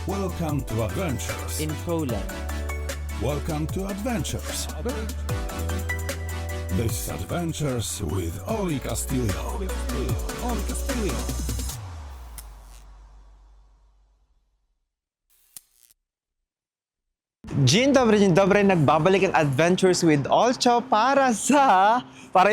Welcome to Adventures. in Poland. Welcome to Adventures. This is Adventures with Oli Castillo. Oli Castillo. Dzień dobry, nagbabalik ang Adventures with Olcho para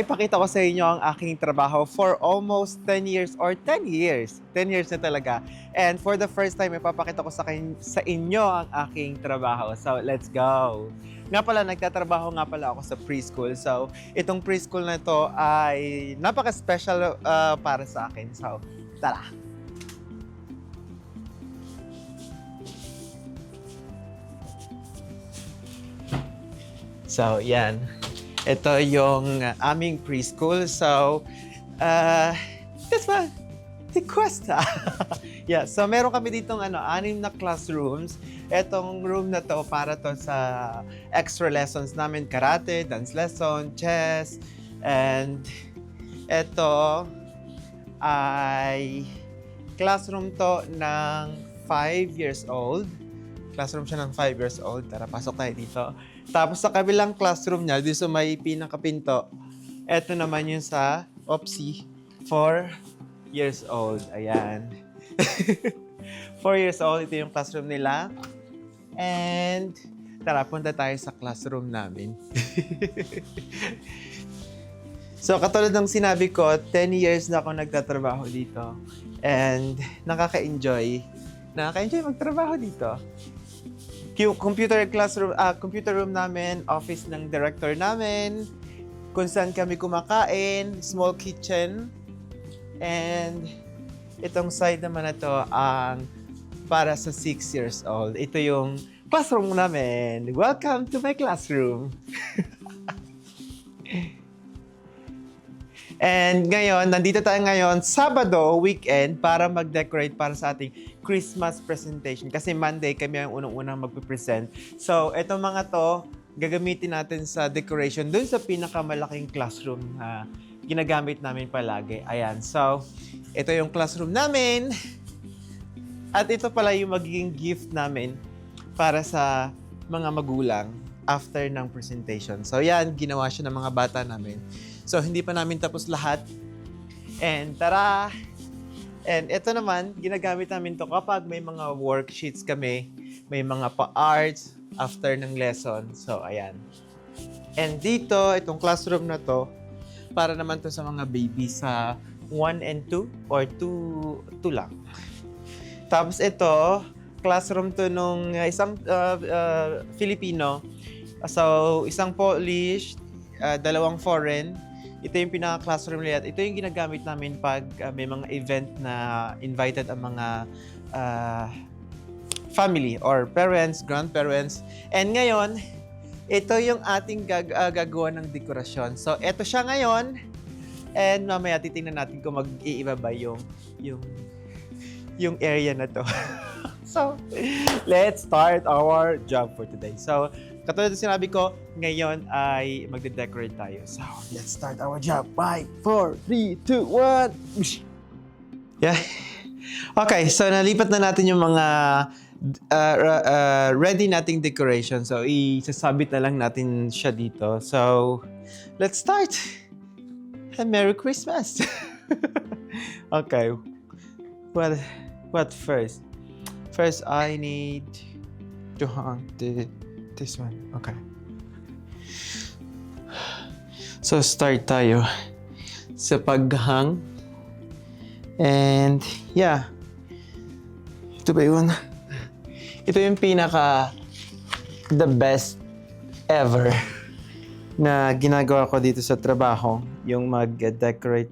ipakita ko sa inyo ang aking trabaho for almost 10 years or 10 years. 10 years na talaga. And for the first time, ipapakita ko sa inyo ang aking trabaho. So, let's go! Nga pala, nagtatrabaho nga pala ako sa preschool. So, itong preschool na to ay napaka-special para sa akin. So, tara! So, yan. Ito yung aming preschool. So, that's my request. Yeah, so meron kami ditong 6 na classrooms. Etong room na to para to sa extra lessons namin, karate, dance lesson, chess, and ito ay classroom to ng 5 years old. Classroom siya ng 5 years old. Tara, pasok tayo dito. Tapos sa kabilang classroom niya, dito sa may pinakapinto, eto naman yung sa OPSI, 4 years old. Ayan. 4 years old, ito yung classroom nila. And tara, punta tayo sa classroom namin. So, katulad ng sinabi ko, 10 years na ako nagtatrabaho dito. And nakaka-enjoy magtrabaho dito. Computer classroom, computer room namin, office ng director namin, kung saan kami kumakain, small kitchen, and itong side naman na to ang para sa 6 years old. Ito yung classroom namin. Welcome to my classroom. And ngayon, nandito tayo ngayon, Sabado, weekend, para mag-decorate para sa ating Christmas presentation. Kasi Monday, kami ang unang-unang magpipresent. So, etong mga to, gagamitin natin sa decoration dun sa pinakamalaking classroom na ginagamit namin palagi. Ayan. So, ito yung classroom namin. At ito pala yung magiging gift namin para sa mga magulang after ng presentation. So, yan, ginawa siya ng mga bata namin. So, hindi pa namin tapos lahat. And tara! And ito naman, ginagamit namin to kapag may mga worksheets kami, may mga pa-arts after ng lesson. So, ayan. And dito, itong classroom na to, para naman to sa mga baby sa 1 and 2 or 2 lang. Tapos ito, classroom to nung isang Filipino. So, isang Polish, 2 foreign. Ito yung pinaka-classroom nila. Ito yung ginagamit namin pag may mga event na invited ang mga family or parents, grandparents. And ngayon, ito yung ating gagawa ng dekorasyon. So, ito siya ngayon. And mamaya titingnan natin kung mag-iiba ba yung area na to. So, let's start our job for today. So, katulad ng sinabi ko, ngayon ay magde-decorate tayo. So, let's start our job. 5, 4, 3, 2, 1. Yeah. Okay, so nalipat na natin yung mga ready nating decoration. So, isasabit na lang natin siya dito. So, let's start. And Merry Christmas. Okay. What first? First, I need to hang this one. Okay. So, start tayo sa paghang. And, yeah. Ito ba yun? Ito yung the best ever na ginagawa ko dito sa trabaho. Yung mag-decorate.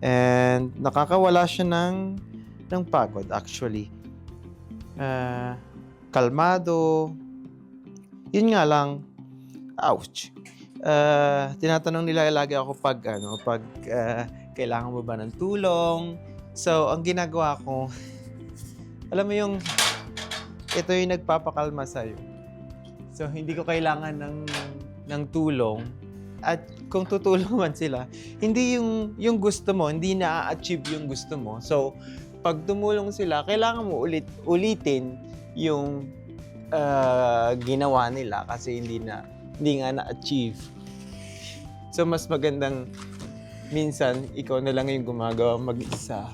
And, nakakawala siya ng pagod, actually. Kalmado. Yun nga lang, ouch. Tinatanong nila lagi ako pag kailangan mo ba ng tulong. So, ang ginagawa ko, alam mo yung, ito yung nagpapakalma sa'yo. So, hindi ko kailangan ng tulong. At kung tutulong man sila, hindi yung gusto mo, hindi na-achieve yung gusto mo. So, pag tumulong sila, kailangan mo ulitin yung ginawa nila kasi hindi nga na-achieve. So, mas magandang minsan, ikaw na lang yung gumagawa mag-isa.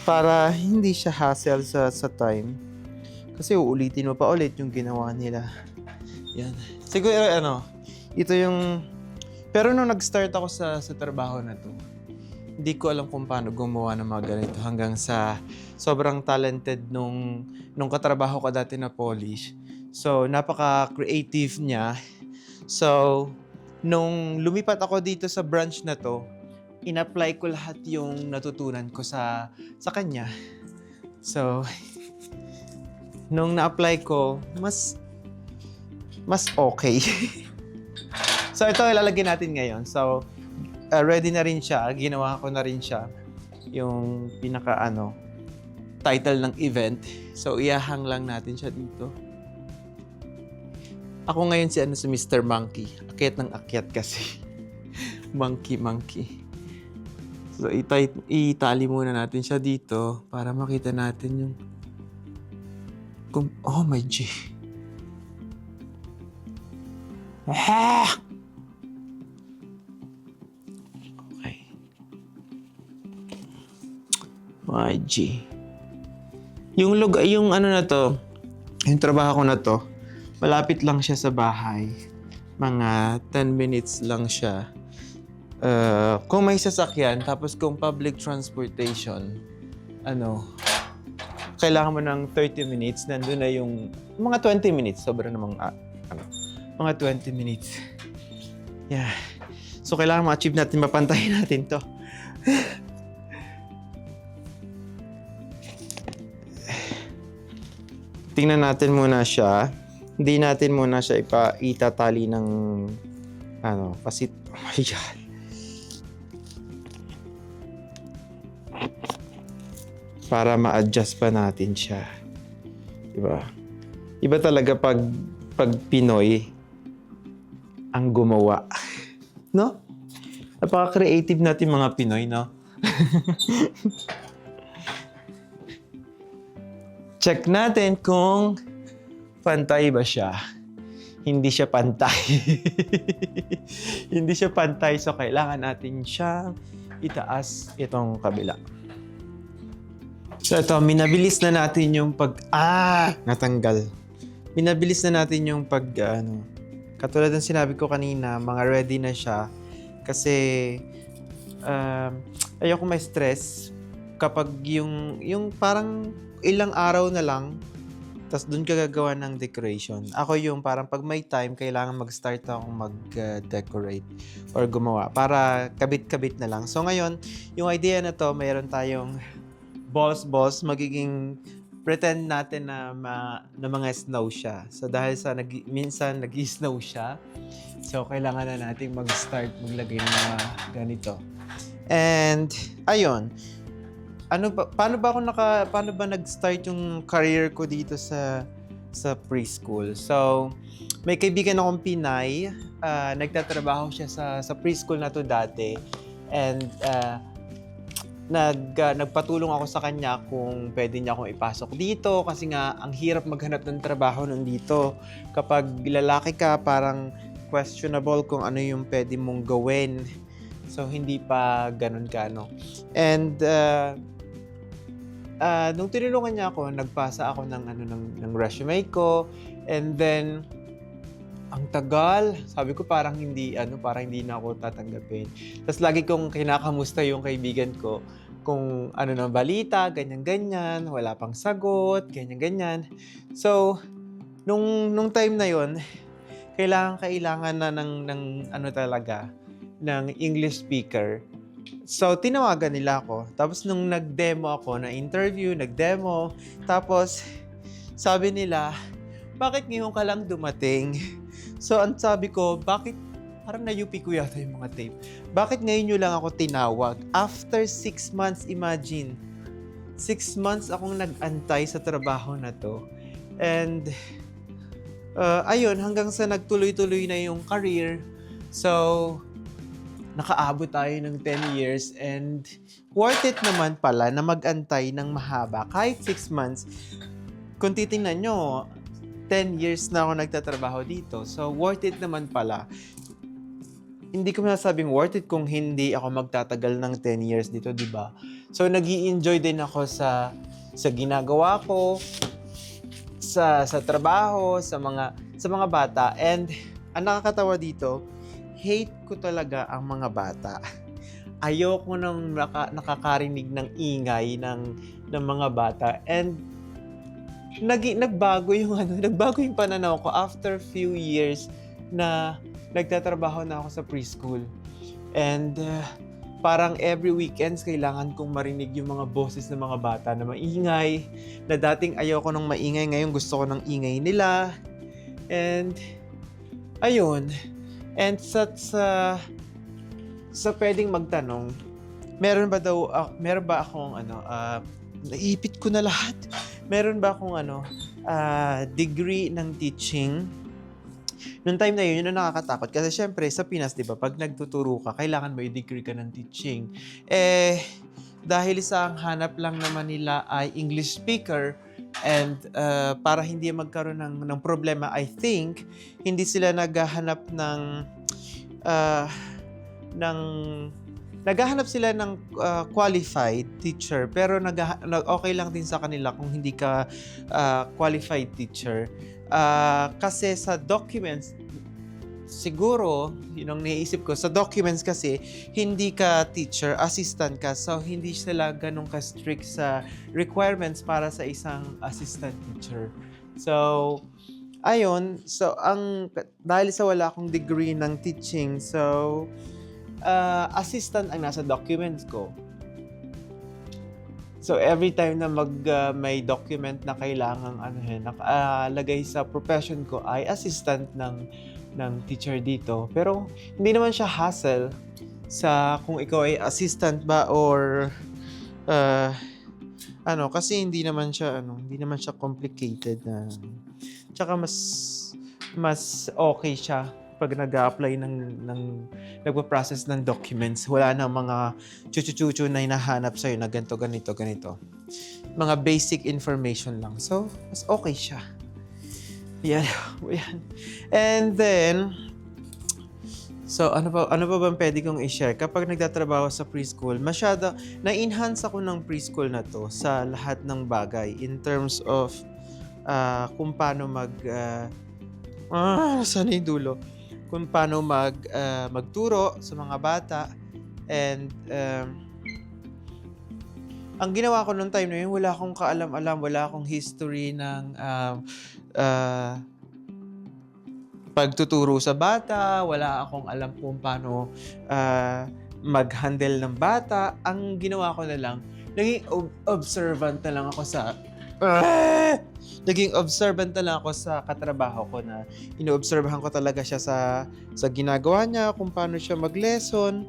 Para hindi siya hassle sa time. Kasi uulitin mo pa ulit yung ginawa nila. Yan. Siguro, ito yung... Pero nung nag-start ako sa trabaho na to, hindi ko alam kung paano gumawa ng mga ganito hanggang sa sobrang talented nung katrabaho ko dati na Polish. So, napaka-creative niya. So, nung lumipat ako dito sa branch na to, in-apply ko lahat yung natutunan ko sa kanya. So, nung na-apply ko, mas okay. So, ito ilalagay natin ngayon. So, ready na rin siya. Ginawa ko na rin siya. Yung title ng event. So, iahang lang natin siya dito. Ako ngayon si Mr. Monkey. Akyat ng akyat kasi. Monkey. So, itali muna natin siya dito para makita natin yung... Oh, my G. Okay. My G. Yung na to, yung trabaho ko na to, malapit lang siya sa bahay. Mga 10 minutes lang siya. Kung may sasakyan, tapos kung public transportation, kailangan mo ng 30 minutes, nandun na yung mga 20 minutes, sobra namang, mga 20 minutes. Yeah. So, kailangan ma-achieve natin, mapantayin natin to. Tingnan natin muna siya. Hindi natin muna siya itatali ng, pasit. Oh my God. Para ma-adjust pa natin siya. Diba? Iba talaga pag Pinoy ang gumawa. No? Napaka-creative natin mga Pinoy, no? Check natin kung pantay ba siya. Hindi siya pantay. Hindi siya pantay, so kailangan natin siyang itaas itong kabila. So ito, minabilis na natin yung natanggal. Minabilis na natin yung katulad ng sinabi ko kanina, mga ready na siya. Kasi, ayoko may stress kapag yung parang ilang araw na lang, tas doon ka gagawa ng decoration. Ako yung parang pag may time, kailangan mag-start akong mag-decorate or gumawa para kabit-kabit na lang. So ngayon, yung idea na to, mayroon tayong balls, magiging pretend natin na mga snow siya. So dahil sa minsan nag-snow siya, so kailangan na natin mag-start maglagay ng mga ganito. And ayun, paano ba nag-start yung career ko dito sa preschool? So may kaibigan akong Pinay, nagtatrabaho siya sa preschool na to dati. And nagpatulong ako sa kanya kung pwede niya akong ipasok dito kasi nga ang hirap maghanap ng trabaho nun dito. Kapag lalaki ka, parang questionable kung ano yung pwede mong gawin. So, hindi pa ganun ka, no? And, nung tinulungan niya ako, nagpasa ako ng resume ko. And then, ang tagal. Sabi ko parang hindi na ako tatanggapin. Tapos lagi kong kinakamusta yung kaibigan ko kung ano na balita, ganyan-ganyan, wala pang sagot, ganyan-ganyan. So, nung time na yon, kailangan na ng talaga, ng English speaker. So, tinawagan nila ako. Tapos nung nag-demo ako, na-interview, nag-demo, tapos sabi nila, bakit ngayon ka lang dumating? So, ang sabi ko, bakit parang na-UP ko yata yung mga tape. Bakit ngayon nyo lang ako tinawag? After 6 months, imagine. 6 months akong nag-antay sa trabaho na to. And, ayun, hanggang sa nagtuloy-tuloy na yung career. So, nakaabot tayo ng 10 years and worth it naman pala na mag-antay ng mahaba. Kahit 6 months, kung titingnan nyo, 10 years na ako nagtatrabaho dito. So, worth it naman pala. Hindi ko masasabing worth it kung hindi ako magtatagal ng 10 years dito, di ba? So, nag-i-enjoy din ako sa ginagawa ko, sa trabaho, sa mga bata. And ang nakakatawa dito, hate ko talaga ang mga bata. Ayoko nang nakakarinig ng ingay ng mga bata. And nagbago yung pananaw ko after few years na nagtatrabaho na ako sa preschool. And parang every weekends kailangan kong marinig yung mga boses ng mga bata na maingay, na dating ayoko ng maingay, ngayon gusto ko ng ingay nila. And ayun. And sa pwedeng magtanong, meron ba akong naipit ko na lahat. Meron ba akong degree ng teaching? Noong time na yun nakakatakot. Kasi syempre, sa Pinas, di ba, pag nagtuturo ka, kailangan mo i-degree ka ng teaching. Dahil sa ang hanap lang naman nila ay English speaker, and para hindi magkaroon ng problema, I think, hindi sila naghahanap naghahanap sila ng qualified teacher, pero okay lang din sa kanila kung hindi ka qualified teacher. Kasi sa documents, siguro, yun ang naisip ko, sa documents kasi, hindi ka teacher, assistant ka, so hindi sila ganun ka-strict sa requirements para sa isang assistant teacher. So, ayun, so dahil sa wala akong degree ng teaching, so, assistant ang nasa documents ko. So every time na may document na kailangang nakalagay sa profession ko ay assistant ng teacher dito. Pero hindi naman siya hassle sa kung ikaw ay assistant ba or kasi hindi naman siya complicated na. Tsaka mas okay siya pag nag-a-apply nagpa-process ng documents. Wala na mga chuchu-chuchu na hinahanap sa'yo na ganito. Mga basic information lang. So, mas okay siya. Yan. And then, so ano pa bang pwede kong i-share? Kapag nagtatrabaho sa preschool, na-enhance ako ng preschool na to sa lahat ng bagay in terms of kung paano sana yung dulo. Kung paano magturo sa mga bata. And ang ginawa ko nung time na yun, wala akong kaalam-alam, wala akong history ng pagtuturo sa bata, wala akong alam kung paano mag-handle ng bata. Ang ginawa ko na lang, naging observant na lang ako sa katrabaho ko, na inoobserbahan ko talaga siya sa ginagawa niya, kung paano siya mag-lesson.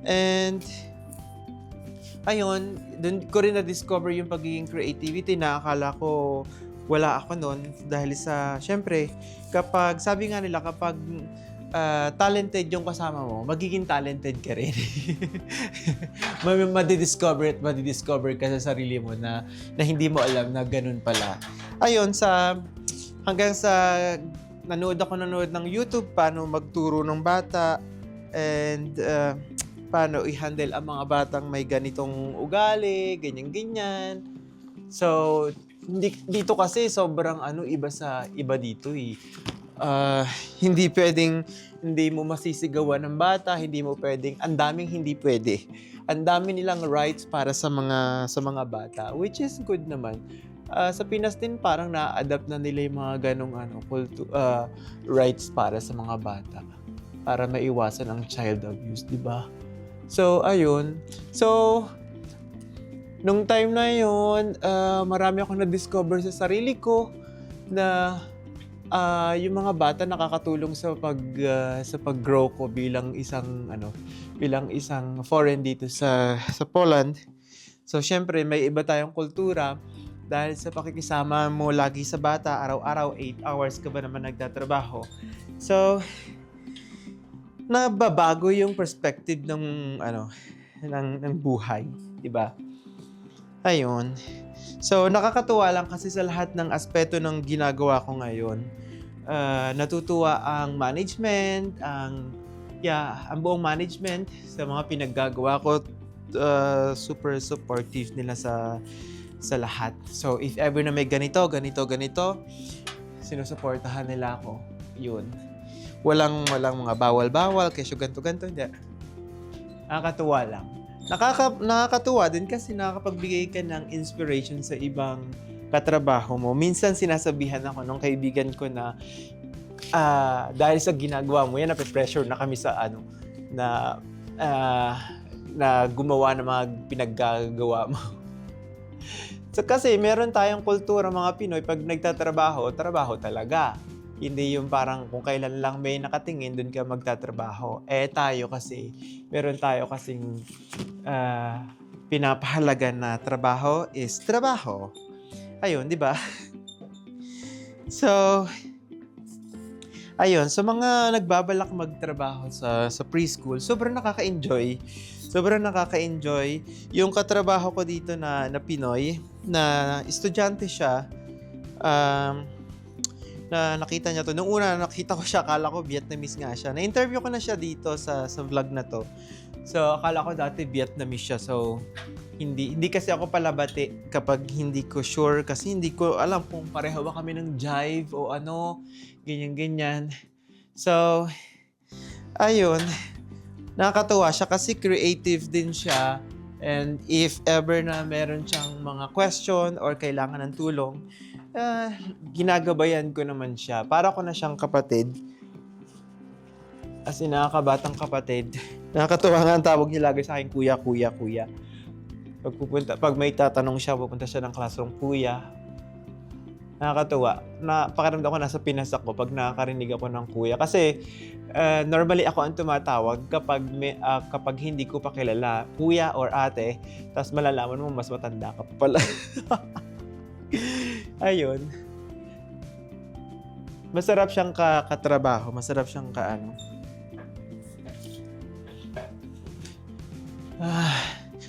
And ayun, doon ko rin na-discover yung pagiging creativity na akala ko wala ako noon, dahil sa, syempre, sabi nga nila, kapag talented yung kasama mo, magiging talented ka rin. Madidiscover ka sa sarili mo na hindi mo alam na ganun pala. Ayun, hanggang sa nanood ng YouTube, paano magturo ng bata, and paano i-handle ang mga batang may ganitong ugali, ganyan-ganyan. So, dito kasi sobrang iba dito eh. Hindi pwedeng hindi mo masisigawan ng bata, ang daming hindi pwede. Ang dami nilang rights para sa mga bata, which is good naman. Sa Pinas din parang na-adapt na nila yung mga ganong rights para sa mga bata, para maiwasan ang child abuse, di ba? So ayun. So nung time na yun, marami akong na-discover sa sarili ko na yung mga bata nakakatulong sa pag-grow ko bilang isang foreign dito sa Poland. So syempre may iba tayong kultura dahil sa pakikisama mo lagi sa bata, araw-araw 8 hours ka ba naman nagtatrabaho. So nababago yung perspective ng ng buhay, 'di ba? Ayun. So nakakatuwa lang kasi sa lahat ng aspeto ng ginagawa ko ngayon, natutuwa ang management, ang buong management sa mga pinaggagawa ko. Super supportive nila sa lahat. So if ever na may ganito, sinusuportahan nila ako. Yun. Walang mga bawal-bawal, kesyo ganto-ganto, hindi. Nakakatuwa lang. Nakakatuwa din kasi nakakapagbigay ka ng inspiration sa ibang katrabaho mo. Minsan sinasabihan ako ng kaibigan ko na dahil sa ginagawa mo yan, nape-pressure na kami sa na gumawa ng mga pinaggagawa mo. So, kasi meron tayong kultura mga Pinoy, pag nagtatrabaho, trabaho talaga. Hindi yung parang kung kailan lang may nakatingin, dun ka magtatrabaho. Tayo kasi, meron tayo kasing pinapahalaga na trabaho is trabaho. Ayun, di ba? So, ayun, sa mga nagbabalak magtrabaho sa preschool, sobrang nakaka-enjoy. Yung katrabaho ko dito na Pinoy, na estudyante siya, na nakita niya to. Nung una nakita ko siya, akala ko Vietnamese nga siya. Na-interview ko na siya dito sa vlog na to. So, akala ko dati Vietnamese siya. So, hindi kasi ako palabati kapag hindi ko sure. Kasi hindi ko alam kung pareho ba kami ng jive o ganyan-ganyan. So, ayun. Nakakatuwa siya kasi creative din siya. And if ever na meron siyang mga question or kailangan ng tulong, ginagabayan ko naman siya. Para ko na siyang kapatid. As in, nakakabatang kapatid. Nakakatuwa nga ang tawag niya lagi sa akin, kuya. Pag may tatanong siya, pupunta siya ng classroom, kuya. Nakakatuwa. Pakiramdam ko nasa Pinas ako pag nakakarinig ako ng kuya. Kasi normally ako ang tumatawag kapag hindi ko pa kilala, kuya or ate, tapos malalaman mo mas matanda ka pala. Ayun. Masarap siyang katrabaho. Masarap siyang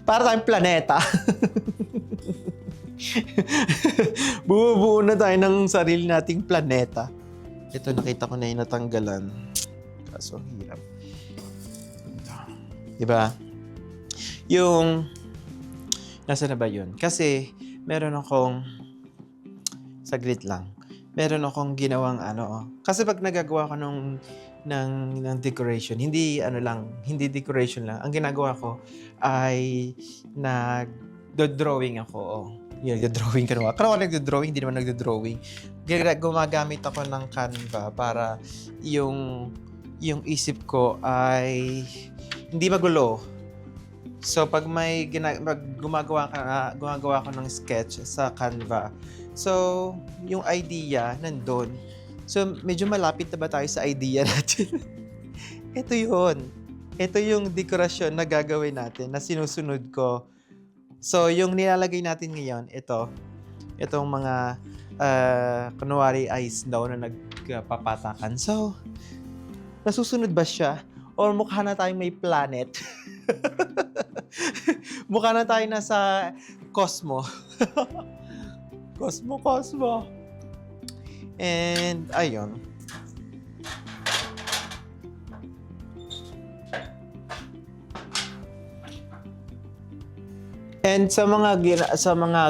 para tayong planeta. Bumubuo na tayo ng sarili nating planeta. Ito, nakita ko na yung natanggalan. Kaso, hirap. Diba? Nasa na ba yun? Kasi, meron akong saglit lang. Meron akong ginawang kasi pag nagagawa ko ng decoration, hindi decoration lang. Ang ginagawa ko ay nag-drawing ako. Nag-drawing ka naman. Kaya ako nag-drawing, hindi naman nag-drawing. Gumagamit ako ng Canva para yung isip ko ay hindi magulo. So pag may gumagawa ko ng sketch sa Canva, so yung idea nandun. So medyo malapit na ba tayo sa idea natin? Ito yun. Ito yung dekorasyon na gagawin natin na sinusunod ko. So yung nilalagay natin ngayon, itong mga kunwari ice daw na nagpapatakan. So nasusunod ba siya? Or mukha na tayong may planet? Mukha na tayo nasa Cosmo. Cosmo. And, ayun. And sa mga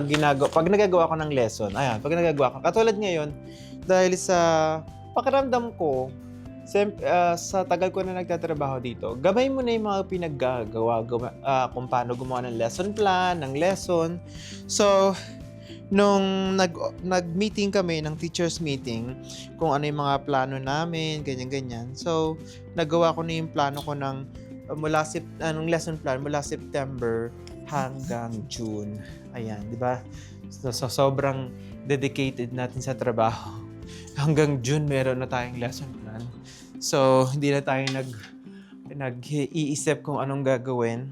ginagawa, pag nagagawa ko ng lesson, katulad ngayon, dahil sa pakiramdam ko, sa tagal ko na nagtatrabaho dito, gabay mo na yung mga pinaggagawa, kung paano gumawa ng lesson plan, ng lesson. So, nung nag-meeting kami, ng teachers meeting, kung ano yung mga plano namin, ganyan-ganyan. So, nagawa ko na yung plano ko ng lesson plan mula September hanggang June. Ayan, di ba? So, sobrang dedicated natin sa trabaho. Hanggang June, meron na tayong lesson plan. So, hindi na tayo nag-iisip kung anong gagawin.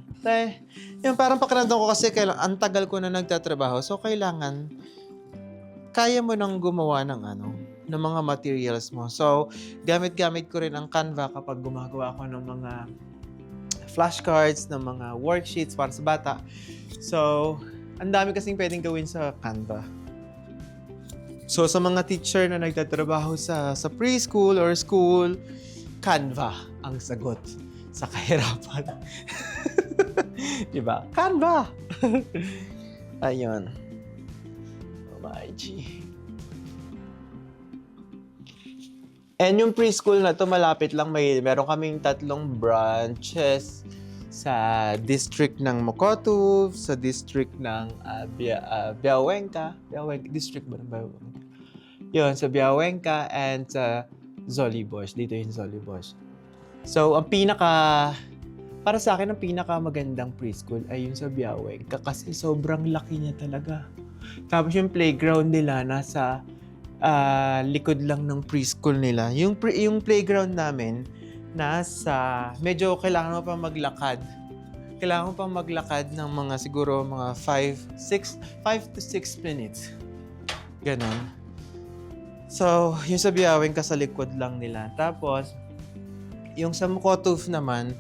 Yung parang pakiramdam ko kasi ang tagal ko na nagtatrabaho. So, kaya mo nang gumawa ng ng mga materials mo. So, gamit-gamit ko rin ang Canva kapag gumagawa ako ng mga flashcards, ng mga worksheets para sa bata. So, ang dami kasing pwedeng gawin sa Canva. So, sa mga teacher na nagtatrabaho sa preschool or school, Canva ang sagot sa kahirapan. Diba? Canva! Ayun. Oh my G. And yung preschool na to malapit lang, meron kaming 3 branches sa district ng Mokotów, sa district ng Białęka. District ba ng Białęka? Yun, sa Białęka and sa Zoliborz. Dito yung Zoliborz. So, para sa akin, ang pinakamagandang preschool ay yung sa Białęka kasi sobrang laki niya talaga. Tapos yung playground nila nasa likod lang ng preschool nila. Yung playground namin medyo kailangan mo pa maglakad. Kailangan mo pa maglakad ng mga siguro mga 5 to 6 minutes. Ganon. So, yung sa Białęka sa likod lang nila. Tapos, yung sa Mokotów naman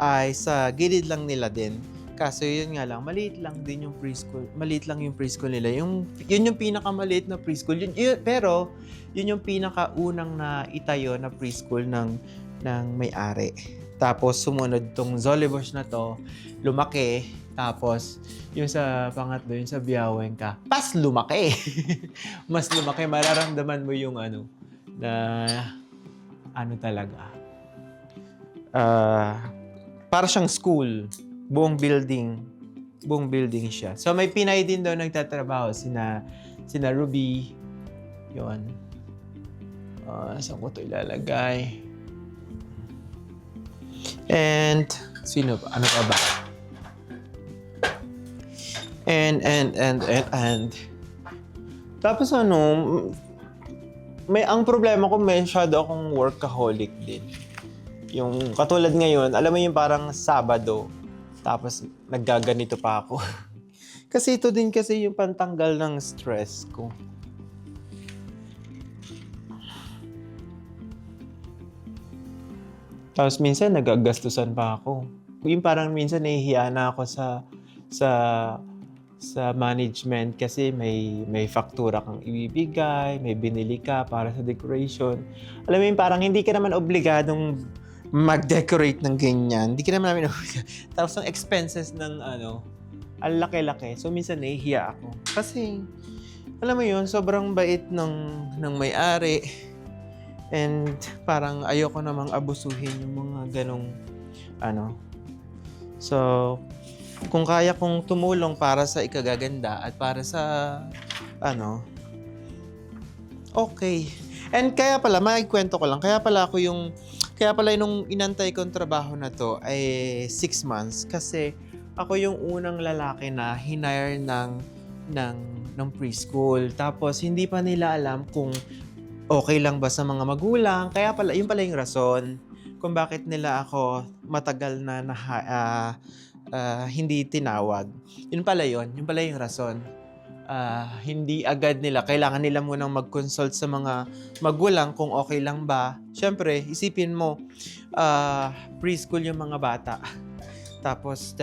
ay sa gilid lang nila din. Kaso yun nga lang, maliit lang din yung preschool. Maliit lang yung preschool nila. Yun yung pinakamaliit na preschool. Pero, yun yung pinakaunang na itayo na preschool ng may-ari. Tapos, sumunod tong Zoliborz na to, lumaki. Tapos, yung sa pangatlo, yung sa Białęka, mas lumaki. Mas lumaki. Mararamdaman mo yung talaga. Para siyang school. Buong building siya. So, may Pinay din daw nagtatrabaho. Sina Ruby. Yun. Saan ko ito ilalagay? And, sino ba? Ano pa ba? And. Tapos ang problema ko, masyado akong workaholic din. Yung katulad ngayon, alam mo yung parang Sabado, tapos naggaganito pa ako. Kasi ito din kasi yung pantanggal ng stress ko. Tapos minsan nagagastusan pa ako. Yung parang minsan nahihiya na ako sa management kasi may faktura kang ibibigay, may binili ka para sa decoration. Alam mo yung parang hindi ka naman obligadong mag-decorate ng ganyan. Hindi ka naman obligadong. Tapos ang expenses ng ang laki-laki. So minsan nahihiya ako. Kasi, alam mo yun, sobrang bait ng may-ari. And parang ayoko namang abusuhin yung mga ganong So, kung kaya kong tumulong para sa ikagaganda at para sa okay. And kaya pala, maikwento ko lang, kaya pala nung inantay kong trabaho na to ay 6 months kasi ako yung unang lalaki na hinire ng preschool. Tapos hindi pa nila alam kung okay lang ba sa mga magulang. Kaya pala, yun pala yung rason kung bakit nila ako matagal na hindi tinawag. Yun pala yung rason. Hindi agad nila, kailangan nila munang mag-consult sa mga magulang kung okay lang ba. Siyempre, isipin mo, preschool yung mga bata. Tapos,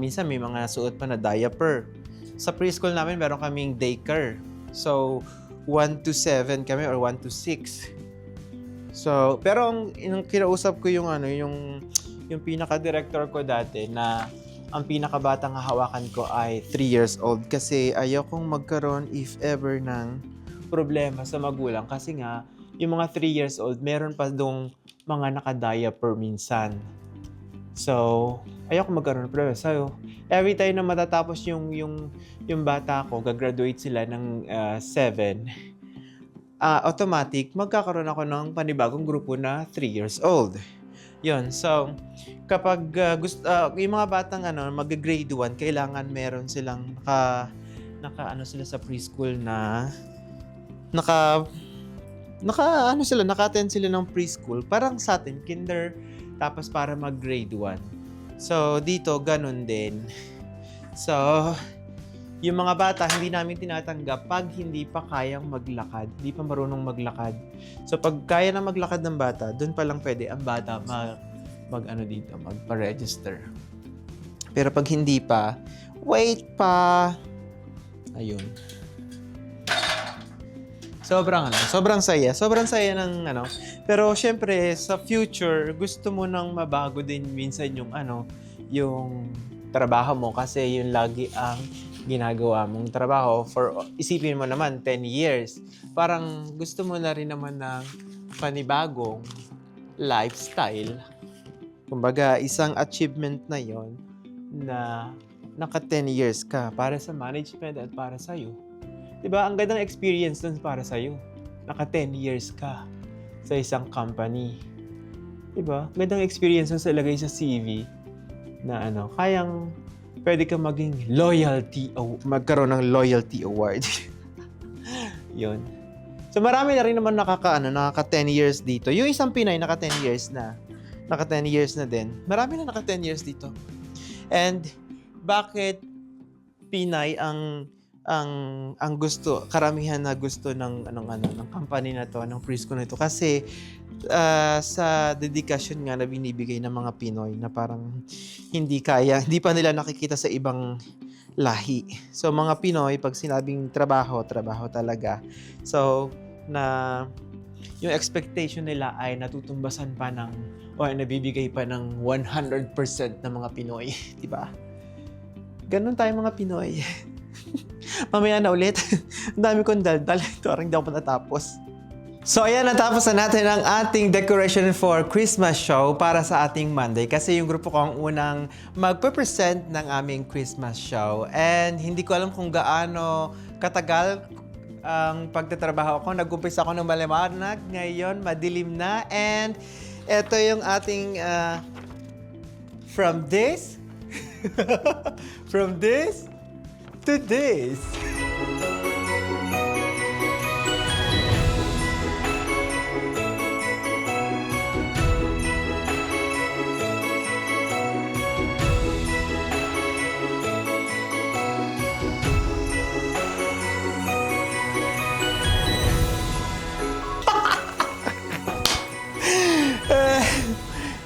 minsan may mga suot pa na diaper. Sa preschool namin, meron kaming daycare. So, 1 to 7 kami or 1 to 6. So, pero yung kinausap ko yung pinaka-director ko dati na ang pinakabatang hahawakan ko ay 3 years old kasi ayokong magkaroon if ever ng problema sa magulang kasi nga yung mga 3 years old meron pa dong mga naka-diaper minsan. So, ayoko magkaroon ng problema. So, every time na matatapos yung bata ko, gagraduate sila ng 7, automatic, magkakaroon ako ng panibagong grupo na 3 years old. Yun. So, kapag yung mga batang mag-grade 1, kailangan meron silang sila sa preschool na naka-attend sila ng preschool. Parang sa atin, kinder, tapos para mag-grade 1. So, dito, ganun din. So, Yung mga bata, hindi namin tinatanggap pag hindi pa kayang maglakad, hindi pa marunong maglakad. So pag kaya na maglakad ng bata, doon pa lang pwede ang bata magpa-register. Pero pag hindi pa, wait pa. Ayun. Sobrang saya ng Pero syempre sa future, gusto mo nang mabago din minsan yung trabaho mo kasi yun lagi ang ginagawa mong trabaho isipin mo naman 10 years. Parang gusto mo na rin naman ng panibagong lifestyle. Kumbaga, isang achievement na yon na naka 10 years ka para sa management at para sa'yo. Diba? Ang gandang experience dun para sa'yo. Naka 10 years ka sa isang company. Diba? Gandang experience dun sa ilagay sa CV na pwede ka maging magkaroon ng loyalty award. Yun. So marami na rin naman nakaka 10 years dito. Yung isang Pinay naka 10 years na. Naka 10 years na din. Marami na naka 10 years dito. And bakit Pinay ang karamihan na gusto ng company na to, ng preschool na ito kasi sa dedikasyon nga na binibigay ng mga Pinoy na parang hindi pa nila nakikita sa ibang lahi. So mga Pinoy pag sinabing trabaho talaga. So yung expectation nila ay natutumbasan pa nabibigay pa ng 100% ng mga Pinoy, di ba? Ganun tayo mga Pinoy. Mamaya na ulit. Ang dami kong daldal. Parang hindi ako natapos. So ayan, natapos na natin ang ating decoration for Christmas show para sa ating Monday. Kasi yung grupo ko ang unang magpe-present ng aming Christmas show. And hindi ko alam kung gaano katagal ang pagtatrabaho ko. Nag-umpisa ako ng maliwanag. Ngayon, madilim na. And ito yung ating from this to this.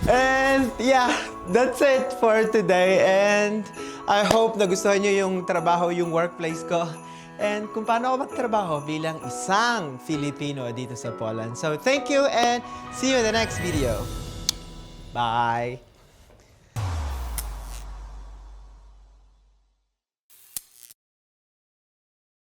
And yeah, that's it for today. And I hope nagustuhan nyo yung trabaho, yung workplace ko. And kung paano ako magtrabaho bilang isang Filipino dito sa Poland. So thank you and see you in the next video. Bye!